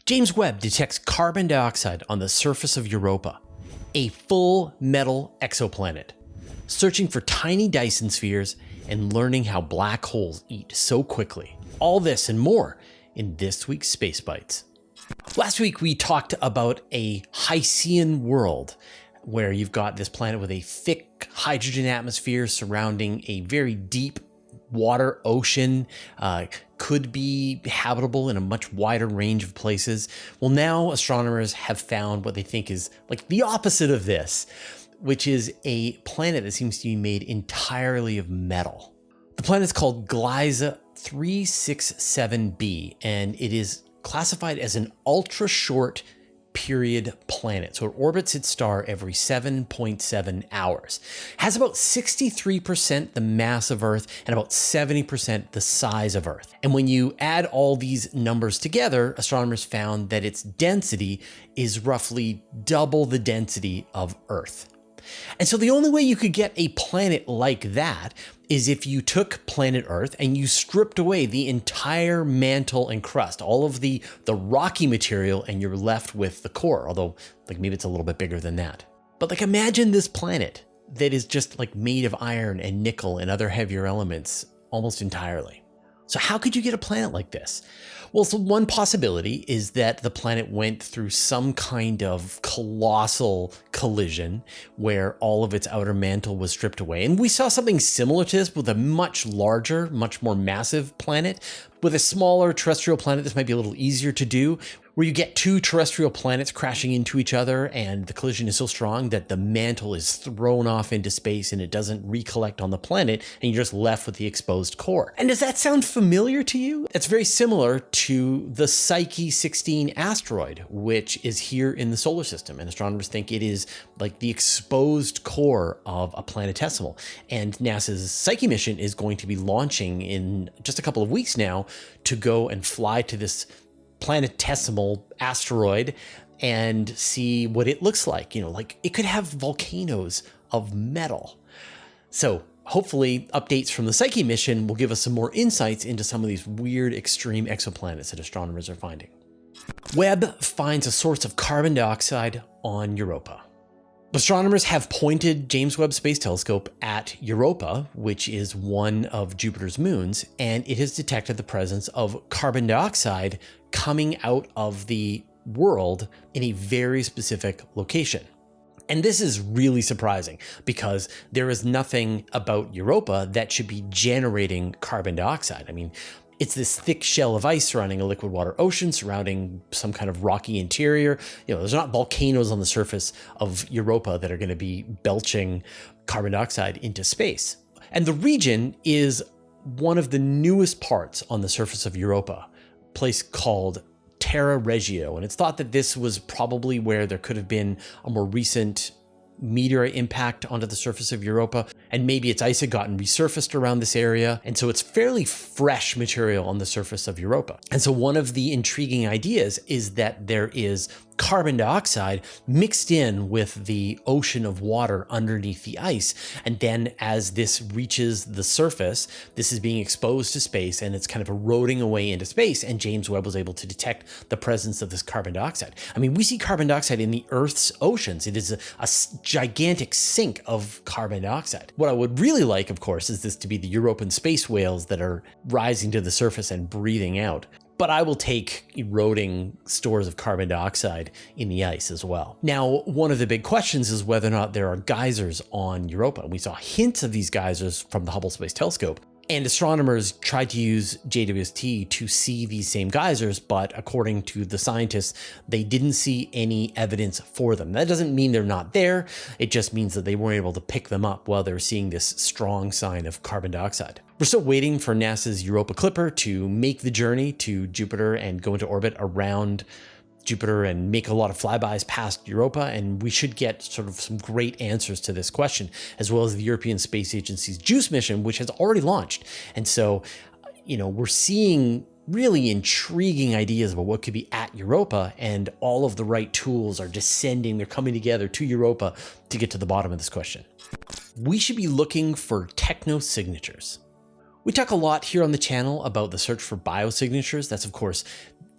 James Webb detects carbon dioxide on the surface of Europa, a full-metal exoplanet, searching for tiny Dyson spheres and learning how black holes eat so quickly. All this and more in this week's Space Bites. Last week we talked about a Hycean world where you've got this planet with a thick hydrogen atmosphere surrounding a very deep water ocean, could be habitable in a much wider range of places. Well, now astronomers have found what they think is like the opposite of this, which is a planet that seems to be made entirely of metal. The planet is called Gliese 367b, and it is classified as an ultra-short period planet. So it orbits its star every 7.7 hours. Has about 63% the mass of Earth and about 70% the size of Earth. And when you add all these numbers together, astronomers found that its density is roughly double the density of Earth. And so the only way you could get a planet like that is if you took planet Earth and you stripped away the entire mantle and crust, all of the rocky material, and you're left with the core, although like maybe it's a little bit bigger than that. But like imagine this planet that is just like made of iron and nickel and other heavier elements almost entirely. So how could you get a planet like this? Well, so one possibility is that the planet went through some kind of colossal collision where all of its outer mantle was stripped away. And we saw something similar to this with a much larger, much more massive planet. With a smaller terrestrial planet, this might be a little easier to do, where you get two terrestrial planets crashing into each other and the collision is so strong that the mantle is thrown off into space and it doesn't recollect on the planet and you're just left with the exposed core. And does that sound familiar to you? It's very similar to the Psyche 16 asteroid, which is here in the solar system, and astronomers think it is like the exposed core of a planetesimal. And NASA's Psyche mission is going to be launching in just a couple of weeks now to go and fly to this planetesimal asteroid and see what it looks like. You know, like it could have volcanoes of metal. So hopefully updates from the Psyche mission will give us some more insights into some of these weird extreme exoplanets that astronomers are finding. Webb finds a source of carbon dioxide on Europa. Astronomers have pointed James Webb Space Telescope at Europa, which is one of Jupiter's moons, and it has detected the presence of carbon dioxide coming out of the world in a very specific location. And this is really surprising because there is nothing about Europa that should be generating carbon dioxide. I mean, it's this thick shell of ice surrounding a liquid water ocean, surrounding some kind of rocky interior. You know, there's not volcanoes on the surface of Europa that are going to be belching carbon dioxide into space. And the region is one of the newest parts on the surface of Europa, a place called Terra Regio. And it's thought that this was probably where there could have been a more recent meteorite impact onto the surface of Europa, and maybe its ice had gotten resurfaced around this area, and so it's fairly fresh material on the surface of Europa. And so one of the intriguing ideas is that there is carbon dioxide mixed in with the ocean of water underneath the ice, and then as this reaches the surface, this is being exposed to space and it's kind of eroding away into space, and James Webb was able to detect the presence of this carbon dioxide. I mean, we see carbon dioxide in the Earth's oceans. It is a gigantic sink of carbon dioxide. What I would really like, of course, is this to be the European space whales that are rising to the surface and breathing out. But I will take eroding stores of carbon dioxide in the ice as well. Now, one of the big questions is whether or not there are geysers on Europa. We saw hints of these geysers from the Hubble Space Telescope, and astronomers tried to use JWST to see these same geysers, but according to the scientists, they didn't see any evidence for them. That doesn't mean they're not there. It just means that they weren't able to pick them up while they're seeing this strong sign of carbon dioxide. We're still waiting for NASA's Europa Clipper to make the journey to Jupiter and go into orbit around Jupiter and make a lot of flybys past Europa, and we should get sort of some great answers to this question, as well as the European Space Agency's JWST mission, which has already launched. And so, you know, we're seeing really intriguing ideas about what could be at Europa, and all of the right tools are descending, they're coming together to Europa to get to the bottom of this question. We should be looking for technosignatures. We talk a lot here on the channel about the search for biosignatures. That's, of course,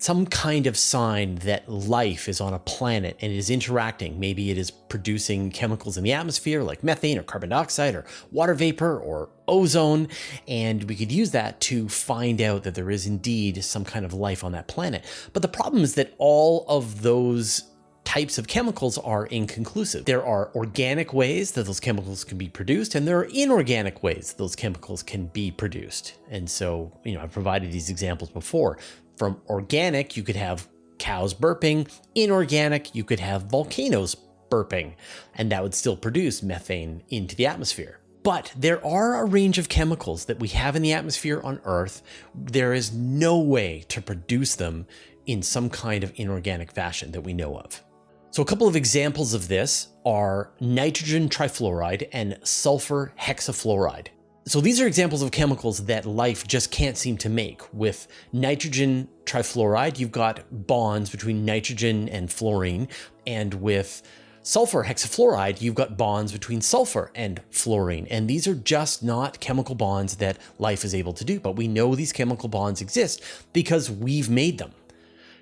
some kind of sign that life is on a planet and is interacting. Maybe it is producing chemicals in the atmosphere like methane or carbon dioxide or water vapor or ozone. And we could use that to find out that there is indeed some kind of life on that planet. But the problem is that all of those types of chemicals are inconclusive. There are organic ways that those chemicals can be produced, and there are inorganic ways those chemicals can be produced. And so, I've provided these examples before. From organic, you could have cows burping. Inorganic, you could have volcanoes burping, and that would still produce methane into the atmosphere. But there are a range of chemicals that we have in the atmosphere on Earth. There is no way to produce them in some kind of inorganic fashion that we know of. So a couple of examples of this are nitrogen trifluoride and sulfur hexafluoride. So these are examples of chemicals that life just can't seem to make. With nitrogen trifluoride, you've got bonds between nitrogen and fluorine, and with sulfur hexafluoride, you've got bonds between sulfur and fluorine. And these are just not chemical bonds that life is able to do, but we know these chemical bonds exist because we've made them.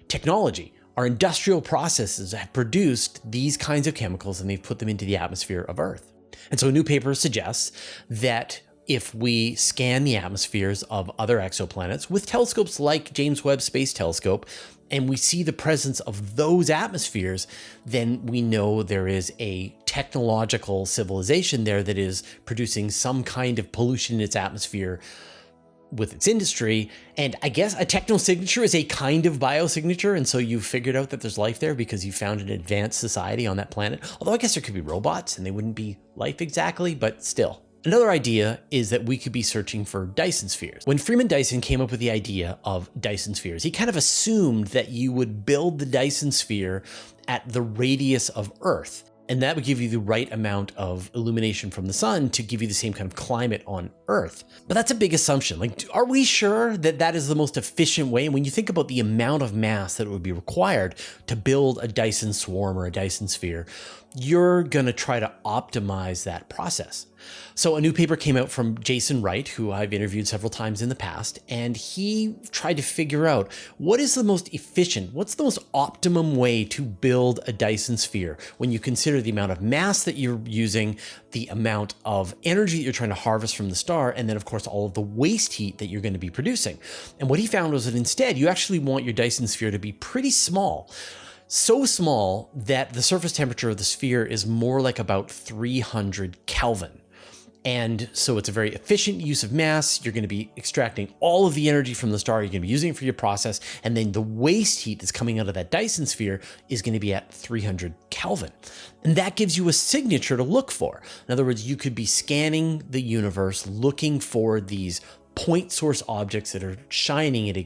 Technology. Our industrial processes have produced these kinds of chemicals and they've put them into the atmosphere of Earth. And so a new paper suggests that if we scan the atmospheres of other exoplanets with telescopes like James Webb Space Telescope, and we see the presence of those atmospheres, then we know there is a technological civilization there that is producing some kind of pollution in its atmosphere with its industry. And I guess a technosignature is a kind of biosignature. And so you figured out that there's life there because you found an advanced society on that planet. Although I guess there could be robots and they wouldn't be life exactly, but still. Another idea is that we could be searching for Dyson spheres. When Freeman Dyson came up with the idea of Dyson spheres, he kind of assumed that you would build the Dyson sphere at the radius of Earth. And that would give you the right amount of illumination from the sun to give you the same kind of climate on Earth. But that's a big assumption. Like, are we sure that that is the most efficient way? And when you think about the amount of mass that would be required to build a Dyson swarm or a Dyson sphere, you're going to try to optimize that process. So a new paper came out from Jason Wright, who I've interviewed several times in the past, and he tried to figure out what is the most efficient, what's the most optimum way to build a Dyson sphere when you consider the amount of mass that you're using, the amount of energy that you're trying to harvest from the star, and then of course all of the waste heat that you're going to be producing. And what he found was that instead you actually want your Dyson sphere to be pretty small. So small that the surface temperature of the sphere is more like about 300 Kelvin. And so it's a very efficient use of mass. You're going to be extracting all of the energy from the star. You're going to be using it for your process. And then the waste heat that's coming out of that Dyson sphere is going to be at 300 Kelvin. And that gives you a signature to look for. In other words, you could be scanning the universe looking for these point source objects that are shining at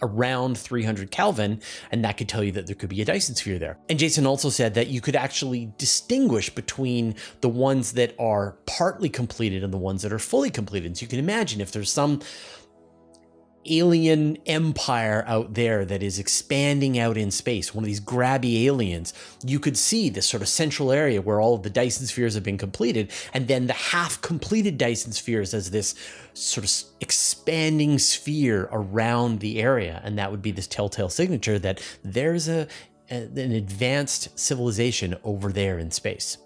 around 300 Kelvin, and that could tell you that there could be a Dyson sphere there. And Jason also said that you could actually distinguish between the ones that are partly completed and the ones that are fully completed. So you can imagine if there's some alien empire out there that is expanding out in space, one of these grabby aliens, you could see this sort of central area where all of the Dyson spheres have been completed, and then the half completed Dyson spheres as this sort of expanding sphere around the area. And that would be this telltale signature that there's an advanced civilization over there in space.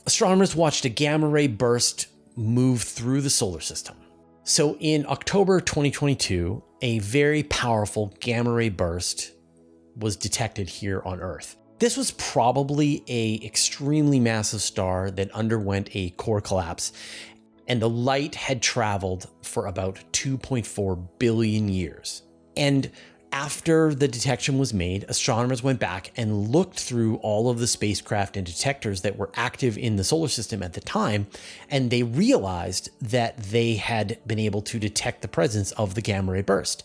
Astronomers watched a gamma ray burst move through the solar system. So in October 2022, a very powerful gamma ray burst was detected here on Earth. This was probably an extremely massive star that underwent a core collapse, and the light had traveled for about 2.4 billion years. And after the detection was made, astronomers went back and looked through all of the spacecraft and detectors that were active in the solar system at the time, and they realized that they had been able to detect the presence of the gamma ray burst.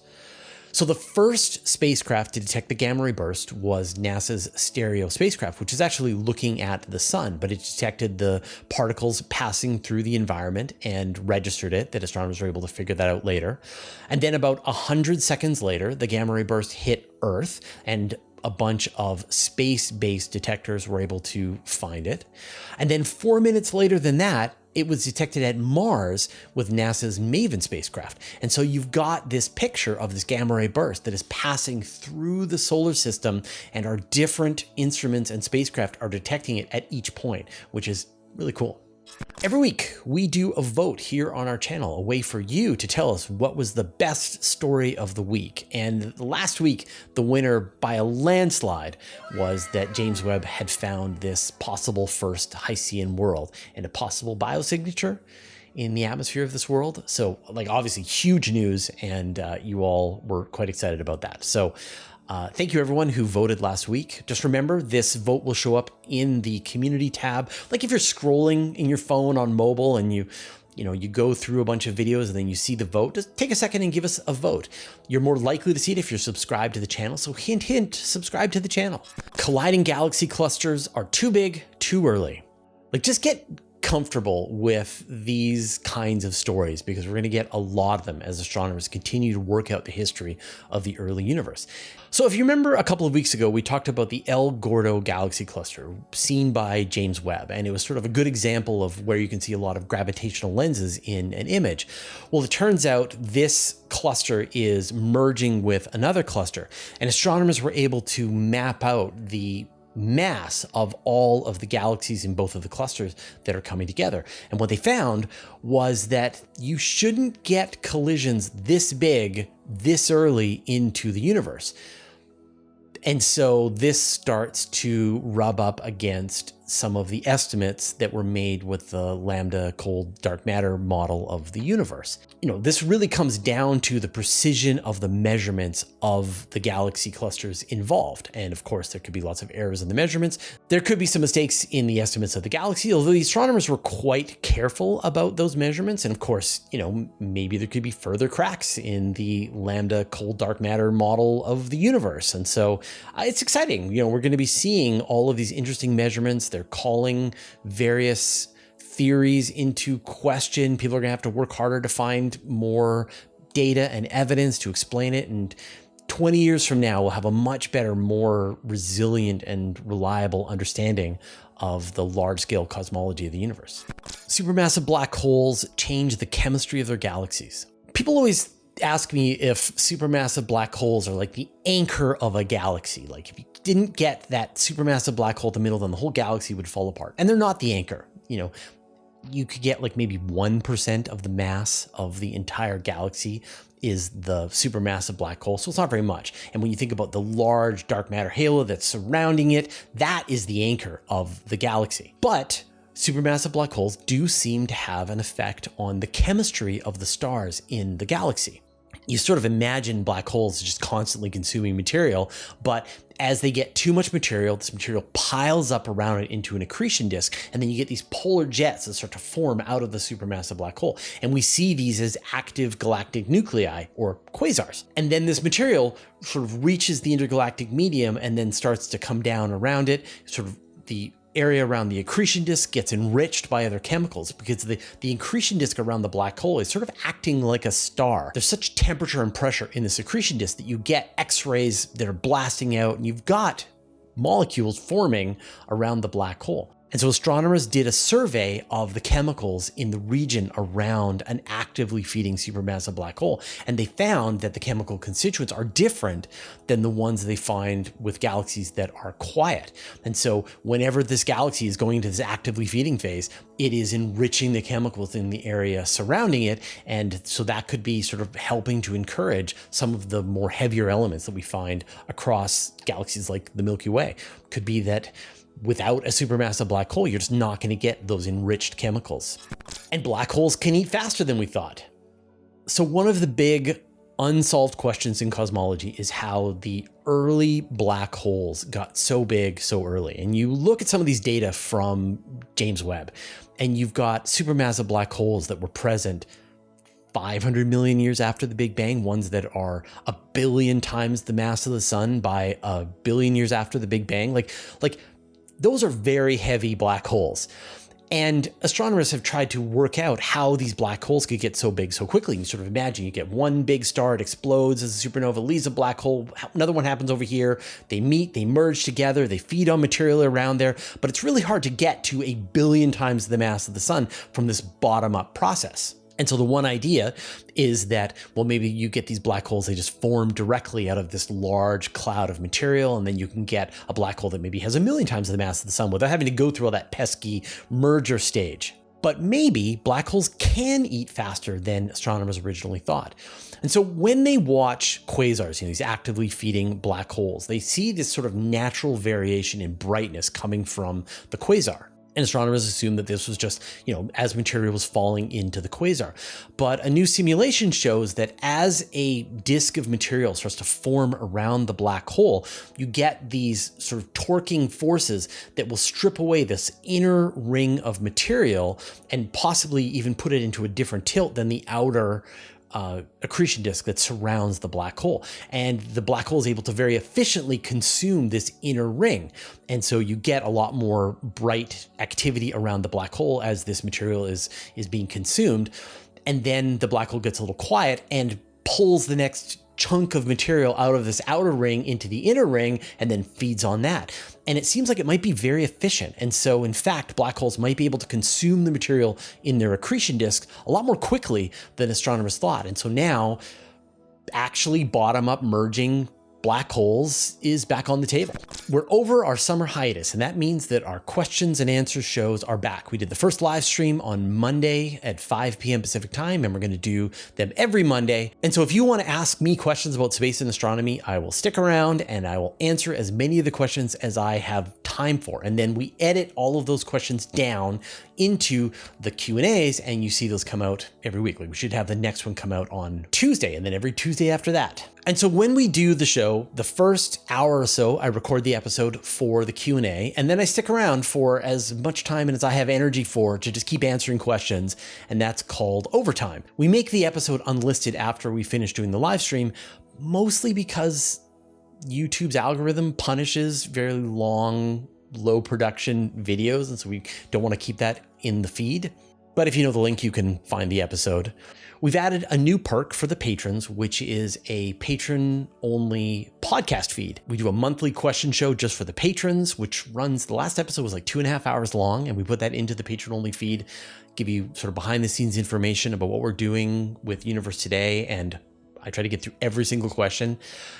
So the first spacecraft to detect the gamma ray burst was NASA's Stereo spacecraft, which is actually looking at the sun, but it detected the particles passing through the environment and registered it, that astronomers were able to figure that out later. And then about 100 seconds later, the gamma ray burst hit Earth, and a bunch of space-based detectors were able to find it. And then 4 minutes later than that, it was detected at Mars with NASA's MAVEN spacecraft. And so you've got this picture of this gamma ray burst that is passing through the solar system, and our different instruments and spacecraft are detecting it at each point, which is really cool. Every week, we do a vote here on our channel, a way for you to tell us what was the best story of the week. And last week, the winner by a landslide was that James Webb had found this possible first Hycean world and a possible biosignature in the atmosphere of this world. So, like, obviously huge news, and you all were quite excited about that. So thank you everyone who voted last week. Just remember, this vote will show up in the community tab. Like if you're scrolling in your phone on mobile and you go through a bunch of videos and then you see the vote, just take a second and give us a vote. You're more likely to see it if you're subscribed to the channel. So hint, hint, subscribe to the channel. Colliding galaxy clusters are too big, too early. Like, just get comfortable with these kinds of stories, because we're going to get a lot of them as astronomers continue to work out the history of the early universe. So if you remember, a couple of weeks ago, we talked about the El Gordo galaxy cluster seen by James Webb, and it was sort of a good example of where you can see a lot of gravitational lenses in an image. Well, it turns out this cluster is merging with another cluster, and astronomers were able to map out the mass of all of the galaxies in both of the clusters that are coming together. And what they found was that you shouldn't get collisions this big, this early into the universe. And so this starts to rub up against some of the estimates that were made with the lambda cold dark matter model of the universe. This really comes down to the precision of the measurements of the galaxy clusters involved. And of course, there could be lots of errors in the measurements. There could be some mistakes in the estimates of the galaxy, although the astronomers were quite careful about those measurements. And of course, maybe there could be further cracks in the lambda cold dark matter model of the universe. And so it's exciting. We're going to be seeing all of these interesting measurements. They're calling various theories into question. People are going to have to work harder to find more data and evidence to explain it. And 20 years from now, we'll have a much better, more resilient and reliable understanding of the large-scale cosmology of the universe. Supermassive black holes change the chemistry of their galaxies. People always ask me if supermassive black holes are like the anchor of a galaxy. Like, if you didn't get that supermassive black hole in the middle, then the whole galaxy would fall apart. And they're not the anchor. You could get like maybe 1% of the mass of the entire galaxy is the supermassive black hole. So it's not very much. And when you think about the large dark matter halo that's surrounding it, that is the anchor of the galaxy. But supermassive black holes do seem to have an effect on the chemistry of the stars in the galaxy. You sort of imagine black holes just constantly consuming material, but as they get too much material, this material piles up around it into an accretion disk, and then you get these polar jets that start to form out of the supermassive black hole. And we see these as active galactic nuclei, or quasars. And then this material sort of reaches the intergalactic medium and then starts to come down around it. Sort of the area around the accretion disk gets enriched by other chemicals, because the accretion disk around the black hole is sort of acting like a star. There's such temperature and pressure in this accretion disk that you get X-rays that are blasting out, and you've got molecules forming around the black hole. And so astronomers did a survey of the chemicals in the region around an actively feeding supermassive black hole, and they found that the chemical constituents are different than the ones they find with galaxies that are quiet. And so whenever this galaxy is going into this actively feeding phase, it is enriching the chemicals in the area surrounding it, and so that could be sort of helping to encourage some of the more heavier elements that we find across galaxies like the Milky Way. Could be that without a supermassive black hole, you're just not going to get those enriched chemicals. And black holes can eat faster than we thought. So one of the big unsolved questions in cosmology is how the early black holes got so big so early. And you look at some of these data from James Webb, and you've got supermassive black holes that were present 500 million years after the Big Bang, ones that are 1 billion times the mass of the sun by 1 billion years after the Big Bang. Like those are very heavy black holes. And astronomers have tried to work out how these black holes could get so big so quickly. You sort of imagine you get one big star, it explodes as a supernova, leaves a black hole, another one happens over here, they meet, they merge together, they feed on material around there, but it's really hard to get to 1 billion times the mass of the sun from this bottom-up process. And so the one idea is that, well, maybe you get these black holes, they just form directly out of this large cloud of material, and then you can get a black hole that maybe has 1 million times the mass of the sun without having to go through all that pesky merger stage. But maybe black holes can eat faster than astronomers originally thought. And so when they watch quasars, these actively feeding black holes, they see this sort of natural variation in brightness coming from the quasar. And astronomers assumed that this was just, as material was falling into the quasar. But a new simulation shows that as a disk of material starts to form around the black hole, you get these sort of torquing forces that will strip away this inner ring of material and possibly even put it into a different tilt than the outer accretion disk that surrounds the black hole. And the black hole is able to very efficiently consume this inner ring. And so you get a lot more bright activity around the black hole as this material is being consumed. And then the black hole gets a little quiet and pulls the next chunk of material out of this outer ring into the inner ring and then feeds on that. And it seems like it might be very efficient. And so in fact, black holes might be able to consume the material in their accretion disk a lot more quickly than astronomers thought. And so now actually bottom-up merging black holes is back on the table. We're over our summer hiatus, and that means that our questions and answers shows are back. We did the first live stream on Monday at 5 p.m. Pacific time, and we're going to do them every Monday. And so if you want to ask me questions about space and astronomy, I will stick around and I will answer as many of the questions as I have time for. And then we edit all of those questions down into the Q&As, and you see those come out every week. Like we should have the next one come out on Tuesday, and then every Tuesday after that. And so when we do the show, the first hour or so, I record the episode for the Q&A, and then I stick around for as much time as I have energy for to just keep answering questions, and that's called overtime. We make the episode unlisted after we finish doing the live stream, mostly because YouTube's algorithm punishes very long, low production videos, and so we don't want to keep that in the feed. But if you know the link, you can find the episode. We've added a new perk for the patrons, which is a patron-only podcast feed. We do a monthly question show just for the patrons, which runs, the last episode was like 2.5 hours long, and we put that into the patron-only feed, give you sort of behind-the-scenes information about what we're doing with Universe Today, and I try to get through every single question.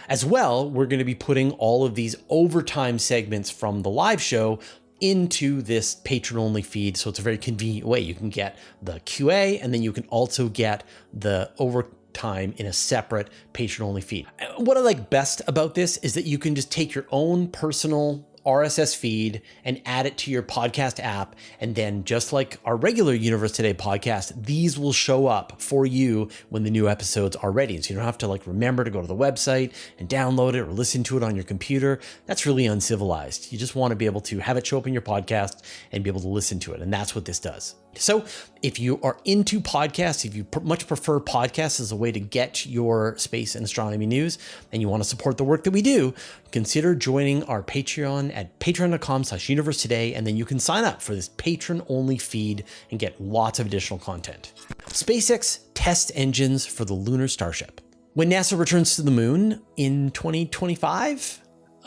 As well, we're going to be putting all of these overtime segments from the live show into this patron-only feed. So it's a very convenient way. You can get the QA, and then you can also get the overtime in a separate patron-only feed. What I like best about this is that you can just take your own personal RSS feed and add it to your podcast app. And then just like our regular Universe Today podcast, these will show up for you when the new episodes are ready. So you don't have to remember to go to the website and download it or listen to it on your computer. That's really uncivilized. You just want to be able to have it show up in your podcast and be able to listen to it. And that's what this does. So if you are into podcasts, if you much prefer podcasts as a way to get your space and astronomy news, and you want to support the work that we do, consider joining our Patreon at patreon.com/universe today, and then you can sign up for this patron-only feed and get lots of additional content. SpaceX test engines for the Lunar Starship. When NASA returns to the moon in 2025,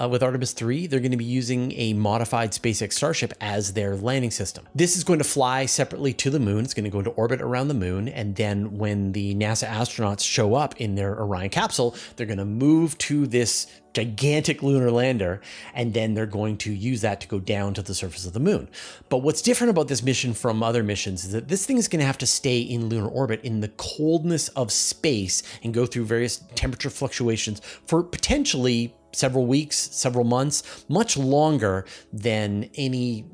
with Artemis 3, they're going to be using a modified SpaceX Starship as their landing system. This is going to fly separately to the moon. It's going to go into orbit around the moon. And then when the NASA astronauts show up in their Orion capsule, they're going to move to this gigantic lunar lander, and then they're going to use that to go down to the surface of the moon. But what's different about this mission from other missions is that this thing is going to have to stay in lunar orbit in the coldness of space and go through various temperature fluctuations for potentially several weeks, several months, much longer than any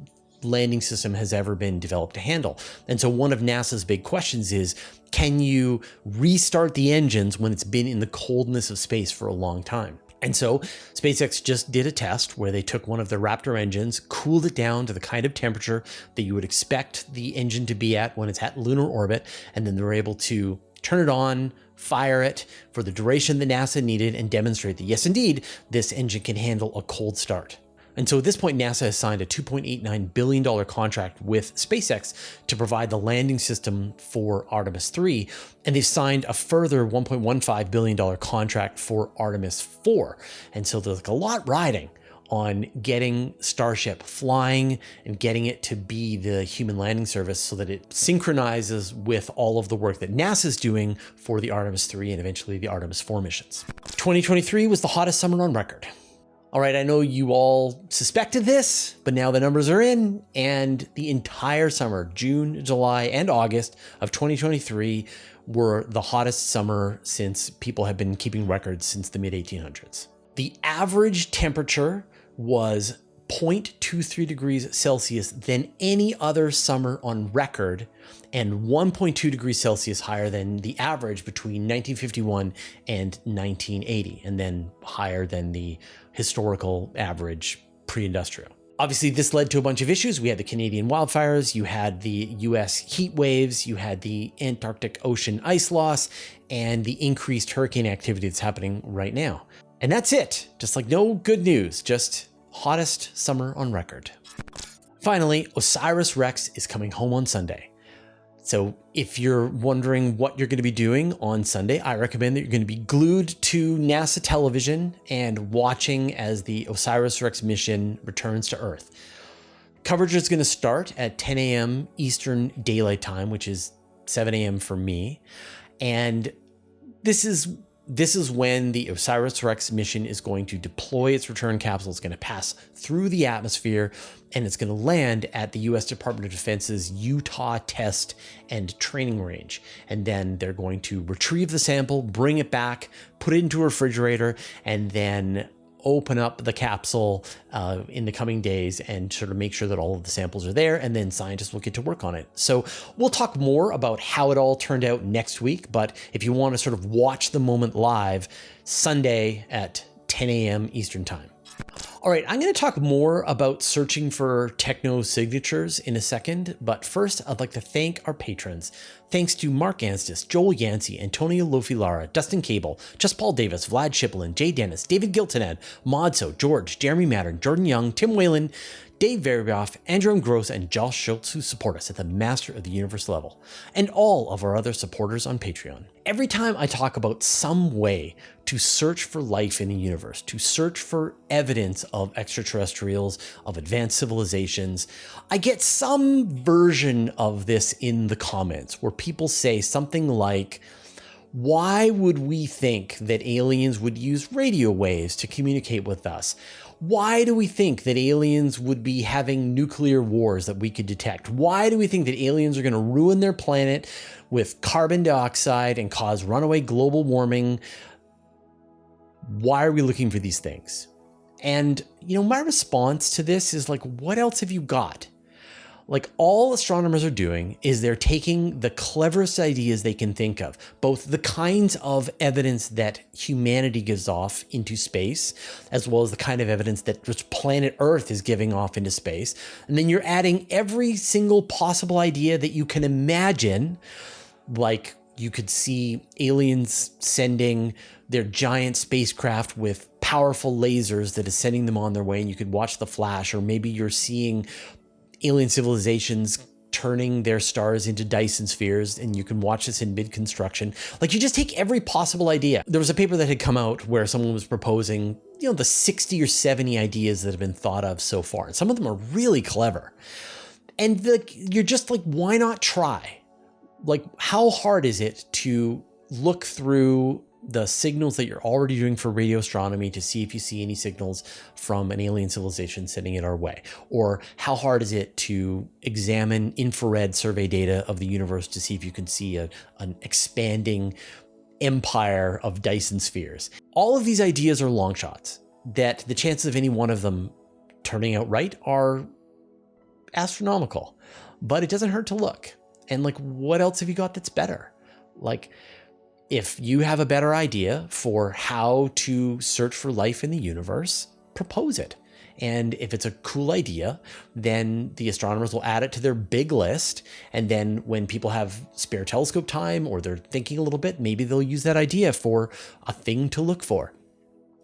landing system has ever been developed to handle. And so one of NASA's big questions is, can you restart the engines when it's been in the coldness of space for a long time? And so SpaceX just did a test where they took one of their Raptor engines, cooled it down to the kind of temperature that you would expect the engine to be at when it's at lunar orbit, and then they were able to turn it on, fire it for the duration that NASA needed, and demonstrate that, yes, indeed, this engine can handle a cold start. And so at this point, NASA has signed a $2.89 billion contract with SpaceX to provide the landing system for Artemis 3. And they've signed a further $1.15 billion contract for Artemis 4. And so there's like a lot riding on getting Starship flying and getting it to be the human landing service so that it synchronizes with all of the work that NASA's doing for the Artemis 3 and eventually the Artemis 4 missions. 2023 was the hottest summer on record. All right, I know you all suspected this, but now the numbers are in, and the entire summer, June, July, and August of 2023 were the hottest summer since people have been keeping records since the mid-1800s. The average temperature was 0.23 degrees Celsius than any other summer on record, and 1.2 degrees Celsius higher than the average between 1951 and 1980, and then higher than the historical average pre-industrial. Obviously, this led to a bunch of issues. We had the Canadian wildfires, you had the US heat waves, you had the Antarctic Ocean ice loss, and the increased hurricane activity that's happening right now. And that's it. Just like no good news, just hottest summer on record. Finally, Osiris-Rex is coming home on Sunday. So if you're wondering what you're going to be doing on Sunday, I recommend that you're going to be glued to NASA television and watching as the Osiris-Rex mission returns to Earth. Coverage is going to start at 10 a.m. Eastern Daylight Time, which is 7 a.m. for me. And this is when the Osiris-Rex mission is going to deploy its return capsule. It's going to pass through the atmosphere, and it's going to land at the U.S. Department of Defense's Utah Test and Training Range. And then they're going to retrieve the sample, bring it back, put it into a refrigerator, and then open up the capsule in the coming days and sort of make sure that all of the samples are there, and then scientists will get to work on it. So we'll talk more about how it all turned out next week, but if you want to sort of watch the moment live, Sunday at 10 a.m. Eastern Time. All right, I'm going to talk more about searching for Technosignatures in a second, but first I'd like to thank our patrons. Thanks to Mark Anstis, Joel Yancey, Antonio Lofilara, Dustin Cable, Just Paul Davis, Vlad Shiplin, Jay Dennis, David Giltonad, Modso, George, Jeremy Mattern, Jordan Young, Tim Whalen, Dave Veribioff, Andrew Gross, and Josh Schultz, who support us at the Master of the Universe level, and all of our other supporters on Patreon. Every time I talk about some way to search for life in the universe, to search for evidence of extraterrestrials, of advanced civilizations, I get some version of this in the comments where people say something like, why would we think that aliens would use radio waves to communicate with us? Why do we think that aliens would be having nuclear wars that we could detect? Why do we think that aliens are going to ruin their planet with carbon dioxide and cause runaway global warming? Why are we looking for these things? And, my response to this is like, what else have you got? Like, all astronomers are doing is they're taking the cleverest ideas they can think of, both the kinds of evidence that humanity gives off into space, as well as the kind of evidence that just planet Earth is giving off into space. And then you're adding every single possible idea that you can imagine, like you could see aliens sending their giant spacecraft with powerful lasers that is sending them on their way, and you could watch the flash, or maybe you're seeing alien civilizations turning their stars into Dyson spheres, and you can watch this in mid-construction. Like, you just take every possible idea. There was a paper that had come out where someone was proposing, the 60 or 70 ideas that have been thought of so far. And some of them are really clever. And you're just like, why not try? Like, how hard is it to look through the signals that you're already doing for radio astronomy to see if you see any signals from an alien civilization sending it our way? Or how hard is it to examine infrared survey data of the universe to see if you can see an expanding empire of Dyson spheres? All of these ideas are long shots that the chances of any one of them turning out right are astronomical, but it doesn't hurt to look. And like, what else have you got that's better? Like, if you have a better idea for how to search for life in the universe, propose it. And if it's a cool idea, then the astronomers will add it to their big list. And then when people have spare telescope time or they're thinking a little bit, maybe they'll use that idea for a thing to look for.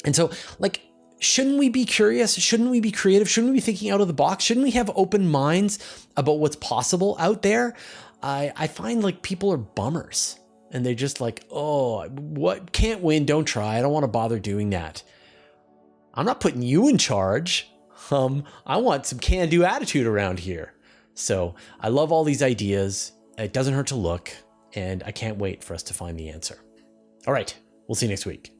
And so, like, shouldn't we be curious? Shouldn't we be creative? Shouldn't we be thinking out of the box? Shouldn't we have open minds about what's possible out there? I find like people are bummers and they're just like, oh, what, can't win, don't try. I don't want to bother doing that. I'm not putting you in charge. I want some can-do attitude around here. So I love all these ideas. It doesn't hurt to look, and I can't wait for us to find the answer. All right, we'll see you next week.